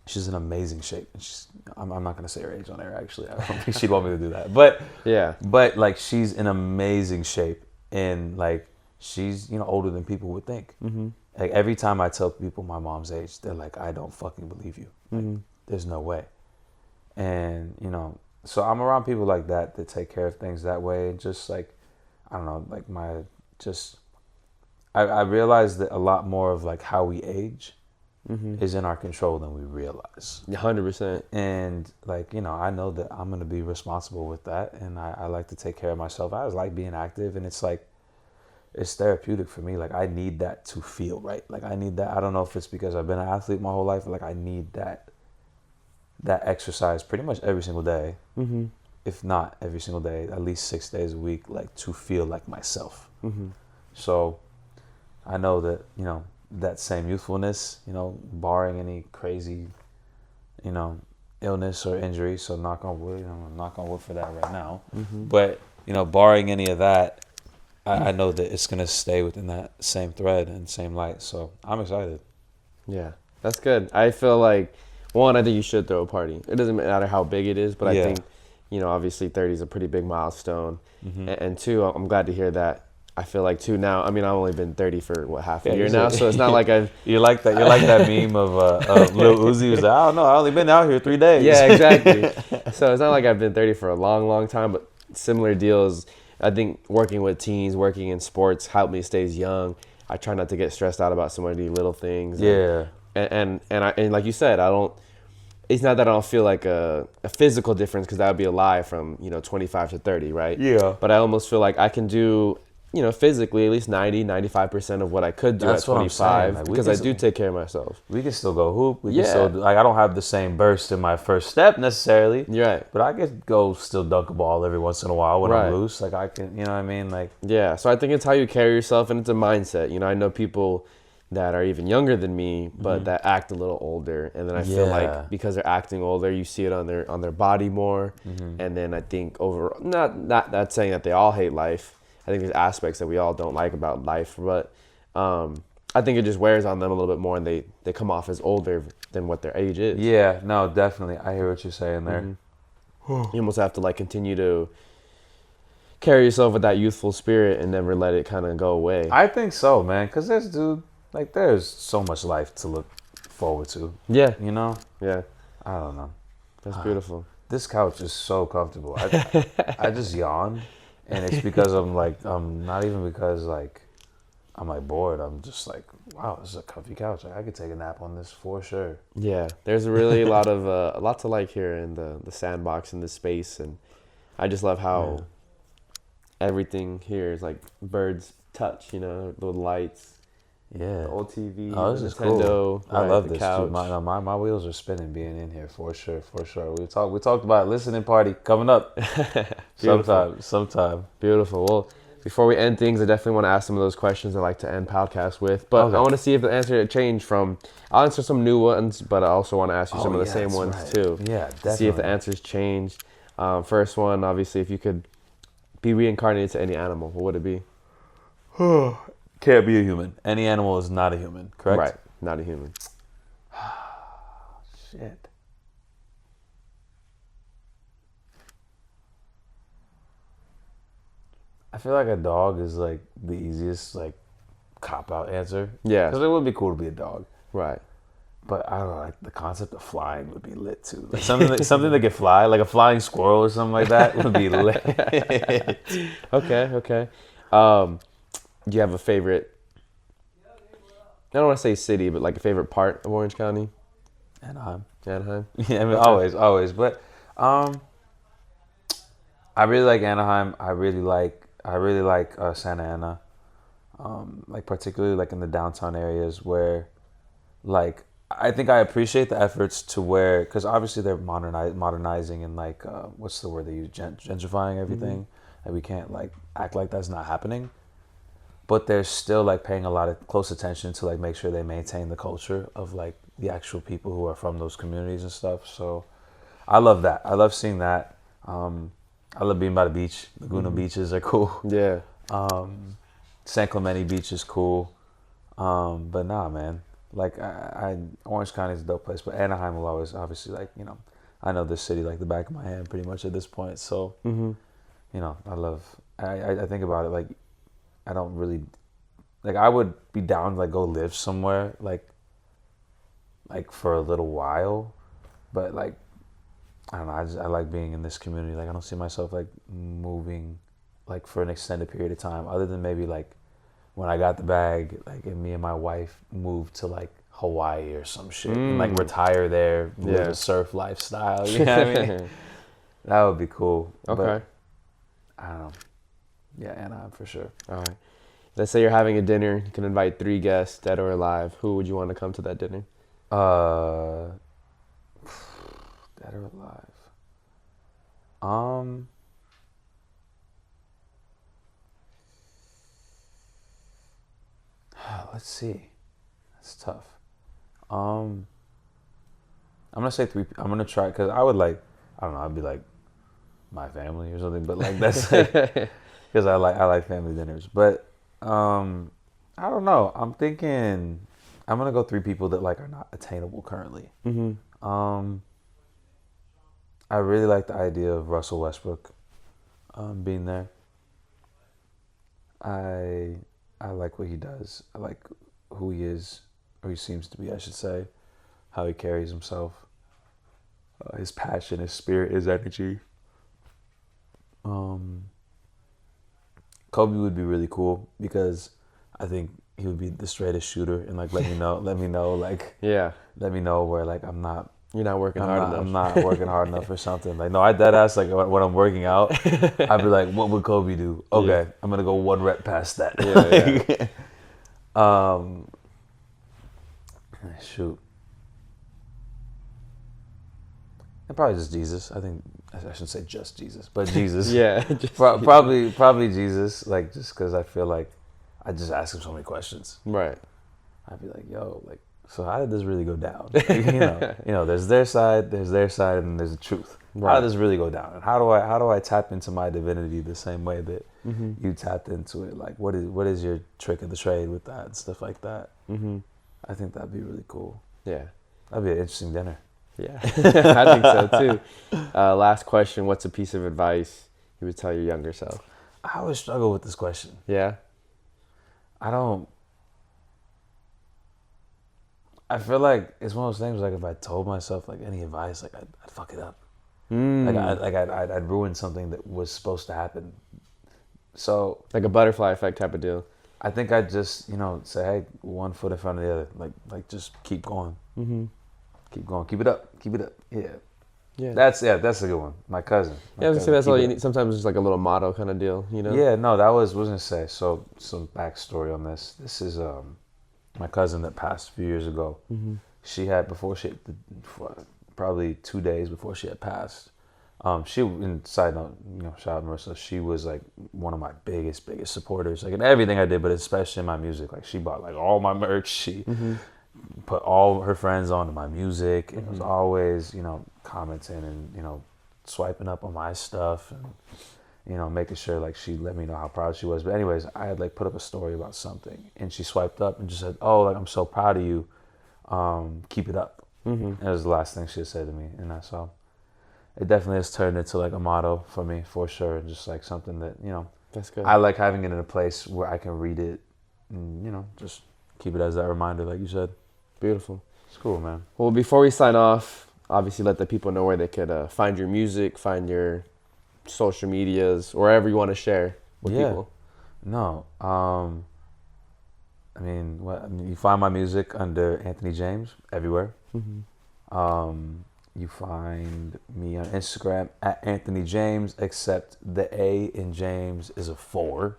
she's in amazing shape. And I'm not gonna say her age on air. Actually, I don't think she'd want me to do that. But yeah, but like she's in amazing shape, and like she's older than people would think. Like every time I tell people my mom's age, they're like, I don't fucking believe you. Like, there's no way. And so I'm around people like that take care of things that way, and just like I don't know, like I realized that a lot more of like how we age is in our control than we realize. 100%. And like I know that I'm gonna be responsible with that, and I like to take care of myself. I just like being active, and it's like it's therapeutic for me. Like I need that to feel right. Like I need that. I don't know if it's because I've been an athlete my whole life. Like I need that exercise pretty much every single day. If not every single day, at least 6 days a week, like to feel like myself. So I know that that same youthfulness, barring any crazy illness or injury, so knock on wood, knock on wood for that right now. But barring any of that, I know that it's gonna stay within that same thread and same light. So I'm excited. Yeah, that's good. I feel like one, I think you should throw a party. It doesn't matter how big it is, but I think obviously 30 is a pretty big milestone. And two, I'm glad to hear that. I feel like too now. I mean, I've only been 30 for half a year now, so it's not like I've. You're like that meme of Lil Uzi who's like, I don't know, I only been out here 3 days. Yeah, exactly. So it's not like I've been 30 for a long, long time, but similar deals. I think working with teens, working in sports, helped me stay young. I try not to get stressed out about so many little things. Yeah. And like you said, I don't. It's not that I don't feel like a physical difference, because that would be a lie from 25 to 30, right? Yeah. But I almost feel like I can do physically at least 95% of what I could do That's at what I'm saying. 25 Like, because I do take care of myself. We can still go hoop. We can Yeah. still like I don't have the same burst in my first step necessarily. You're right. But I could go still dunk a ball every once in a while when Right. I'm loose. Like I can, you know what I mean? Like Yeah, so I think it's how you carry yourself and it's a mindset. I know people that are even younger than me, but that act a little older, and then I feel Yeah. like because they're acting older, you see it on their body more, and then I think over not saying that they all hate life. I think there's aspects that we all don't like about life, but I think it just wears on them a little bit more, and they come off as older than what their age is. yeah, no, definitely. I hear what you're saying there. You almost have to like continue to carry yourself with that youthful spirit and never let it kind of go away. I think so, man. Cause there's so much life to look forward to. Yeah, You know? yeah, I don't know. that's beautiful. This couch is so comfortable. I just yawned, and it's because I'm not even because like I'm like bored. I'm just like, wow, this is a comfy couch. Like, I could take a nap on this for sure. Yeah, there's really a lot to like here in the sandbox in this space, and I just love how everything here is like birds touch. The lights, Yeah. the old TV, Oh, the this is Nintendo. cool. I right, love the this couch. too. My wheels are spinning being in here for sure, for sure. We talked about listening party coming up sometime. Beautiful. Well, before we end things, I definitely want to ask some of those questions I like to end podcasts with. But Okay. I want to see if the answer changed from. I'll answer some new ones, but I also want to ask you some of the same that's ones right. too. Yeah, definitely. See if the answers changed. First one, obviously, if you could be reincarnated to any animal, what would it be? Can't be a human. Any animal is not a human, correct? Right, not a human. Shit. I feel like a dog is like the easiest like cop out answer. Yeah. Because it would be cool to be a dog. Right. But I don't know, like the concept of flying would be lit too. Like something that could fly, like a flying squirrel or something like that would be lit. Okay. Do you have a favorite? I don't want to say city, but like a favorite part of Orange County, Anaheim. Anaheim. Yeah, I mean always. But I really like Anaheim. I really like Santa Ana. Like particularly like in the downtown areas where like I think I appreciate the efforts to where, because obviously they're modernizing and like what's the word they use, gentrifying everything, and we can't like act like that's not happening, but they're still like paying a lot of close attention to like make sure they maintain the culture of like the actual people who are from those communities and stuff. So I love that. I love seeing that. I love being by the beach. Laguna beaches are cool. Yeah. San Clemente Beach is cool. But nah, man. Like Orange County is a dope place, but Anaheim will always obviously like, I know this city like the back of my hand pretty much at this point. So, I think about it like I don't really like I would be down to like go live somewhere like for a little while, but like I don't know, I like being in this community. Like I don't see myself like moving like for an extended period of time other than maybe like when I got the bag, like, and me and my wife moved to like Hawaii or some shit, and like retire there, live a surf lifestyle. You know what I mean? That would be cool. Okay. But, I don't know. Yeah, Anaheim for sure. All right. Let's say you're having a dinner. You can invite 3 guests, dead or alive. Who would you want to come to that dinner? Dead or alive? Let's see. That's tough. I'm gonna say 3. I'm gonna try because I would like. I don't know. I'd be like my family or something, but like that's like because I like family dinners. But I don't know. I'm thinking I'm gonna go 3 people that like are not attainable currently. I really like the idea of Russell Westbrook being there. I like what he does. I like who he is, or he seems to be, I should say. How he carries himself. His passion, his spirit, his energy. Kobe would be really cool because I think he would be the straightest shooter and like let me know like Yeah. let me know where like I'm not You're not working hard enough. I'm not working hard enough for something. Like, no, I dead ass, like, when I'm working out, I'd be like, what would Kobe do? Okay, I'm going to go 1 rep past that. Yeah. Shoot. And probably just Jesus. I think I shouldn't say just Jesus, but Jesus. Yeah. Probably Jesus. Like, just because I feel like I just ask him so many questions. Right. I'd be like, yo, like, so how did this really go down? Like, there's their side, and there's the truth. Right. How does this really go down? And how do I tap into my divinity the same way that you tapped into it? Like, what is your trick of the trade with that and stuff like that? I think that'd be really cool. Yeah. That'd be an interesting dinner. Yeah. I think so too. Last question. What's a piece of advice you would tell your younger self? I always struggle with this question. Yeah. I feel like it's one of those things, like, if I told myself, like, any advice, like, I'd fuck it up. I'd ruin something that was supposed to happen. So, Like a butterfly effect type of deal. I think I'd just, say, hey, 1 foot in front of the other. Like just keep going. Keep going. Keep it up. Yeah. Yeah. That's a good one. My cousin. I was gonna say that's all you need. Sometimes it's like a little motto kind of deal, Yeah, no, that was gonna say. So some backstory on this. This is my cousin that passed a few years ago. She had probably 2 days before she had passed. Side note, shout out Marissa. She was like one of my biggest supporters, like in everything I did, but especially in my music. Like, she bought like all my merch. She put all her friends onto my music, and was always, commenting and swiping up on my stuff, and making sure, like, she let me know how proud she was. But anyways, I had like put up a story about something, and she swiped up and just said, "Oh, like, I'm so proud of you. Keep it up." That was the last thing she had said to me, and that's all. It definitely has turned into like a motto for me, for sure. Just like something that, That's good. I like having it in a place where I can read it and, just keep it as that reminder, like you said. Beautiful. It's cool, man. Well, before we sign off, obviously let the people know where they could find your music, find your social medias, wherever you want to share with people. No. You find my music under Anthony James everywhere. You find me on Instagram at Anthony James, except the A in James is a 4.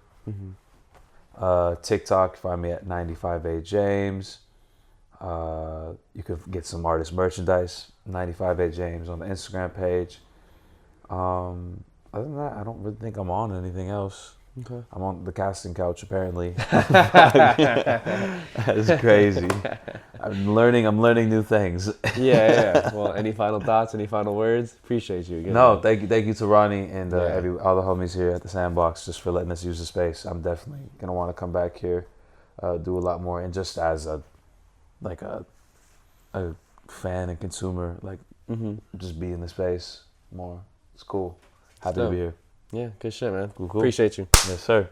TikTok, find me at 95A James. You could get some artist merchandise, 95A James on the Instagram page. Other than that, I don't really think I'm on anything else. Okay. I'm on the casting couch, apparently. That's crazy. I'm learning new things. Yeah. Well, any final thoughts? Any final words? Appreciate you again. No, thank you to Ronnie and all the homies here at the Sandbox, just for letting us use the space. I'm definitely gonna want to come back here, do a lot more, and just as a fan and consumer, like, just be in the space more. It's cool. Happy to be here. Yeah, good shit, man. Cool. Appreciate you. Yes, sir.